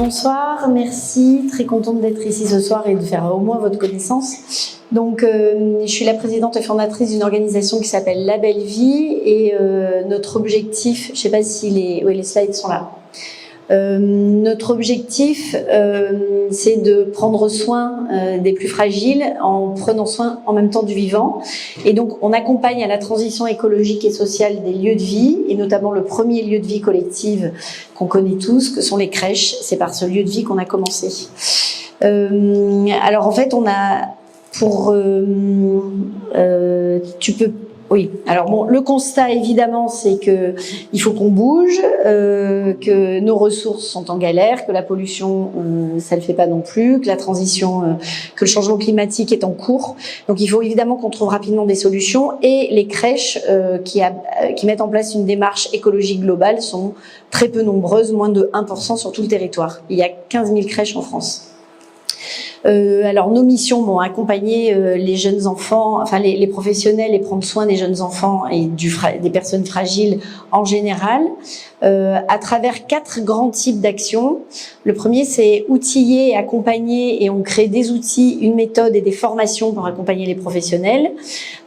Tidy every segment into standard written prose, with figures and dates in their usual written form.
Bonsoir, merci, très contente d'être ici ce soir et de faire au moins votre connaissance. Donc, je suis la présidente et fondatrice d'une organisation qui s'appelle La Belle Vie et notre objectif, je ne sais pas si les slides sont là. Notre objectif, c'est de prendre soin des plus fragiles en prenant soin en même temps du vivant. Et donc, on accompagne à la transition écologique et sociale des lieux de vie, et notamment le premier lieu de vie collective qu'on connaît tous, que sont les crèches. C'est par ce lieu de vie qu'on a commencé. Alors, en fait, on a pour... Oui, alors bon, le constat évidemment c'est que il faut qu'on bouge, que nos ressources sont en galère, que la pollution ça le fait pas non plus, que la transition, que le changement climatique est en cours. Donc il faut évidemment qu'on trouve rapidement des solutions et les crèches qui mettent en place une démarche écologique globale sont très peu nombreuses, moins de 1% sur tout le territoire. Il y a 15 000 crèches en France. Alors nos missions vont accompagner les jeunes enfants, enfin les professionnels et prendre soin des jeunes enfants et des personnes fragiles en général, à travers 4 grands types d'actions. Le premier, c'est outiller et accompagner, et on crée des outils, une méthode et des formations pour accompagner les professionnels.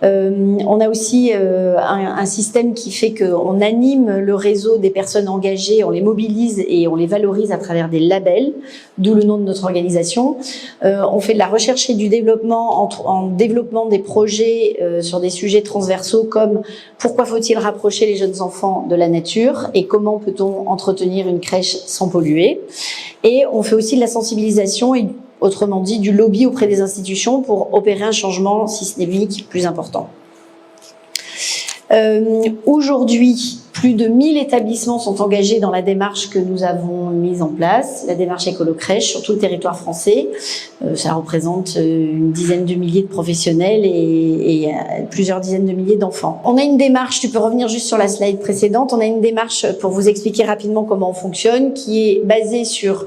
On a aussi un système qui fait qu'on anime le réseau des personnes engagées, on les mobilise et on les valorise à travers des labels, d'où le nom de notre organisation. On fait de la recherche et du développement en développement des projets sur des sujets transversaux comme pourquoi faut-il rapprocher les jeunes enfants de la nature et comment peut-on entretenir une crèche sans polluer. Et on fait aussi de la sensibilisation et autrement dit du lobby auprès des institutions pour opérer un changement systémique plus important. Aujourd'hui, plus de 1000 établissements sont engagés dans la démarche que nous avons mise en place, la démarche écolo-crèche sur tout le territoire français. Ça représente une dizaine de milliers de professionnels et plusieurs dizaines de milliers d'enfants. On a une démarche, tu peux revenir juste sur la slide précédente, on a une démarche pour vous expliquer rapidement comment on fonctionne, qui est basée sur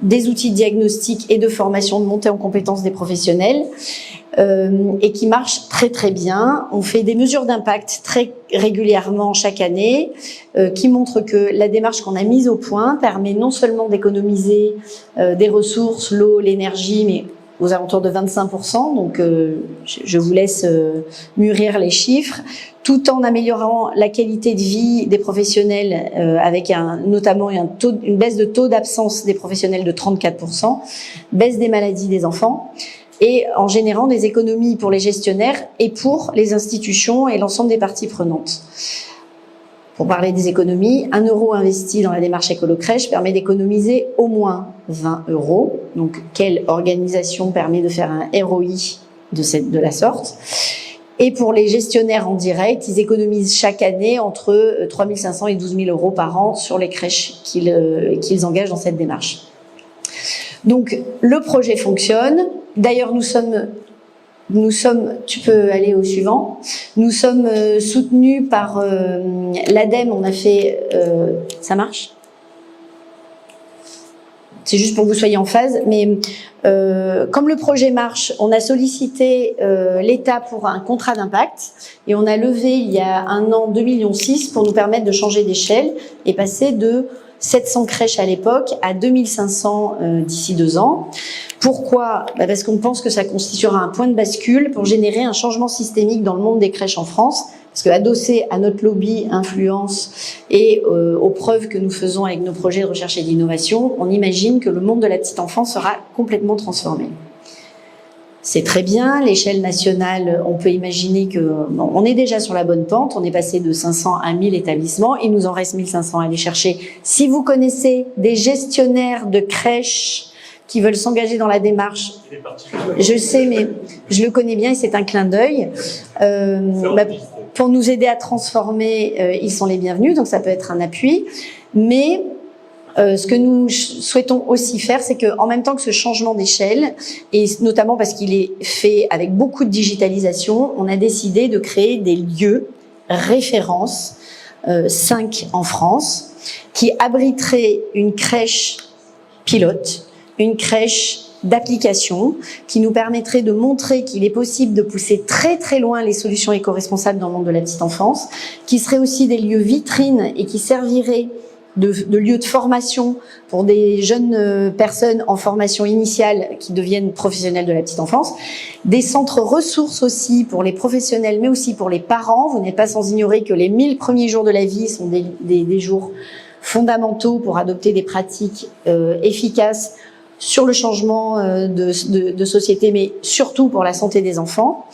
des outils de diagnostic et de formation de montée en compétences des professionnels et qui marche très très bien. On fait des mesures d'impact très régulièrement chaque année qui montrent que la démarche qu'on a mise au point permet non seulement d'économiser des ressources, l'eau, l'énergie, mais aux alentours de 25%, donc je vous laisse mûrir les chiffres, tout en améliorant la qualité de vie des professionnels avec notamment une baisse de taux d'absence des professionnels de 34%, baisse des maladies des enfants, et en générant des économies pour les gestionnaires et pour les institutions et l'ensemble des parties prenantes. Pour parler des économies, 1 euro investi dans la démarche écolo-crèche permet d'économiser au moins 20 euros. Donc, quelle organisation permet de faire un ROI de la sorte? Et pour les gestionnaires en direct, ils économisent chaque année entre 3 500 et 12 000 euros par an sur les crèches qu'ils engagent dans cette démarche. Donc, le projet fonctionne. D'ailleurs, nous sommes, tu peux aller au suivant, nous sommes soutenus par l'ADEME, on a fait, ça marche? C'est juste pour que vous soyez en phase, mais comme le projet marche, on a sollicité l'État pour un contrat d'impact et on a levé il y a 1 an 2,6 millions pour nous permettre de changer d'échelle et passer de 700 crèches à l'époque à 2500 d'ici 2 ans. Pourquoi? Parce qu'on pense que ça constituera un point de bascule pour générer un changement systémique dans le monde des crèches en France. Parce que adossé à notre lobby influence et aux preuves que nous faisons avec nos projets de recherche et d'innovation, on imagine que le monde de la petite enfance sera complètement transformé. C'est très bien, l'échelle nationale, on peut imaginer que on est déjà sur la bonne pente, on est passé de 500 à 1000 établissements, il nous en reste 1500 à aller chercher. Si vous connaissez des gestionnaires de crèches qui veulent s'engager dans la démarche, je sais, mais je le connais bien et c'est un clin d'œil. Pour nous aider à transformer, ils sont les bienvenus, donc ça peut être un appui. Mais ce que nous souhaitons aussi faire, c'est qu'en même temps que ce changement d'échelle, et notamment parce qu'il est fait avec beaucoup de digitalisation, on a décidé de créer des lieux références, 5 en France, qui abriteraient une crèche pilote, une crèche d'application qui nous permettrait de montrer qu'il est possible de pousser très très loin les solutions éco-responsables dans le monde de la petite enfance, qui seraient aussi des lieux vitrines et qui serviraient de lieux de formation pour des jeunes personnes en formation initiale qui deviennent professionnels de la petite enfance, des centres ressources aussi pour les professionnels, mais aussi pour les parents. Vous n'êtes pas sans ignorer que les 1000 premiers jours de la vie sont des jours fondamentaux pour adopter des pratiques efficaces sur le changement de société, mais surtout pour la santé des enfants,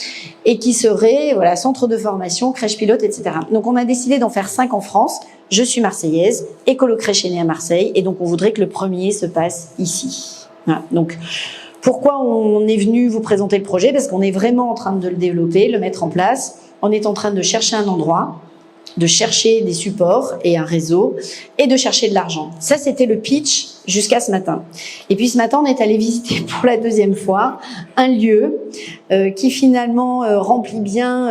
et qui serait voilà, centre de formation, crèche pilote, etc. Donc on a décidé d'en faire 5 en France. Je suis marseillaise, Écolo Crèche est née à Marseille, et donc on voudrait que le premier se passe ici. Voilà. Donc pourquoi on est venu vous présenter le projet? Parce qu'on est vraiment en train de le développer, le mettre en place. On est en train de chercher un endroit, de chercher des supports et un réseau, et de chercher de l'argent. Ça, c'était le pitch jusqu'à ce matin. Et puis ce matin, on est allé visiter pour la 2e fois un lieu qui finalement remplit bien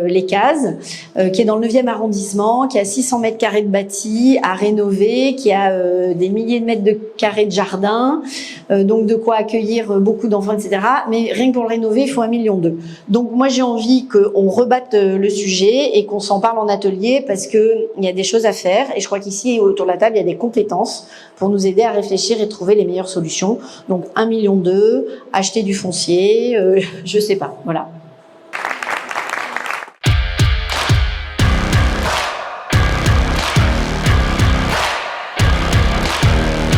les cases, qui est dans le 9e arrondissement, qui a 600 mètres carrés de bâti à rénover, qui a des milliers de mètres de carrés de jardin, donc de quoi accueillir beaucoup d'enfants, etc. Mais rien que pour le rénover, il faut 1,2 million. Donc moi, j'ai envie qu'on rebatte le sujet et qu'on s'en parle en atelier, parce que il y a des choses à faire, et je crois qu'ici, autour de la table, il y a des compétences pour nous aider à réfléchir et trouver les meilleures solutions. Donc 1,2 million, acheter du foncier, je sais pas, voilà.